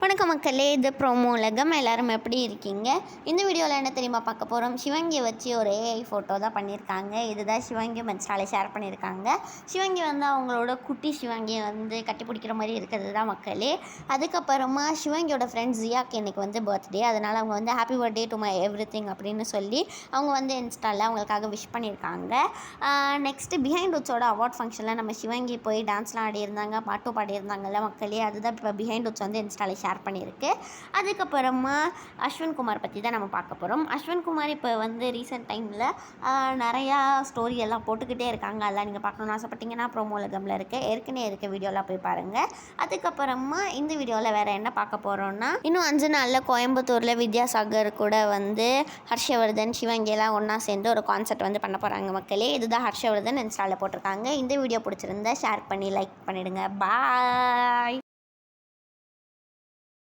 வணக்கம் மக்களே, இது ப்ரோமோ உலகம். எல்லாரும் எப்படி இருக்கீங்க? இந்த வீடியோவில் என்ன தெரியுமா பார்க்க போகிறோம்? சிவங்கியை வச்சு ஒரு ஏஐ ஃபோட்டோ தான் பண்ணியிருக்காங்க. இதுதான் சிவங்கி இன்ஸ்டாவில் ஷேர் பண்ணியிருக்காங்க. சிவங்கி வந்து அவங்களோட குட்டி சிவங்கியை வந்து கட்டி பிடிக்கிற மாதிரி இருக்கிறது தான் மக்களே. அதுக்கப்புறமா சிவங்கியோட ஃப்ரெண்ட் ஜியாக்கு இன்றைக்கி வந்து பர்த்டே. அதனால் அவங்க வந்து happy birthday to my every thing அப்படின்னு சொல்லி அவங்க வந்து இன்ஸ்டாவில் அவங்களுக்காக விஷ் பண்ணியிருக்காங்க. நெக்ஸ்ட்டு பிஹைண்ட் உட்ஸோட அவார்ட் ஃபங்க்ஷனில் நம்ம சிவங்கி போய் டான்ஸ்லாம் ஆடியிருந்தாங்க, பாட்டும் பாடியிருந்தாங்கல்ல மக்களே. அதுதான் இப்போ பிஹைண்ட் உட்ஸ் வந்து இன்ஸ்டாவில் ஷேர் பண்ணியிருக்கு. அதுக்கப்புறமா அஸ்வின் குமார் பற்றி தான் நம்ம பார்க்க போகிறோம். அஸ்வின் குமார் இப்போ வந்து ரீசெண்ட் டைமில் நிறையா ஸ்டோரி எல்லாம் போட்டுக்கிட்டே இருக்காங்க. அதெல்லாம் நீங்கள் பார்க்கணுன்னு ஆசைப்பட்டீங்கன்னா ப்ரோமோ உலகமில் ஏற்கனவே இருக்க வீடியோலாம் போய் பாருங்கள். அதுக்கப்புறமா இந்த வீடியோவில் வேறு என்ன பார்க்க போகிறோன்னா, இன்னும் 5 நாளில் கோயம்புத்தூரில் வித்யாசாகர் கூட வந்து ஹர்ஷவர்தன் சிவங்கியெல்லாம் ஒன்றா சேர்ந்து ஒரு கான்சர்ட் வந்து பண்ண போகிறாங்க மக்களே. இதுதான் ஹர்ஷவர்தன் இன்ஸ்டாவில் போட்டிருக்காங்க. இந்த வீடியோ பிடிச்சிருந்தா ஷேர் பண்ணி லைக் பண்ணிவிடுங்க. பாய்.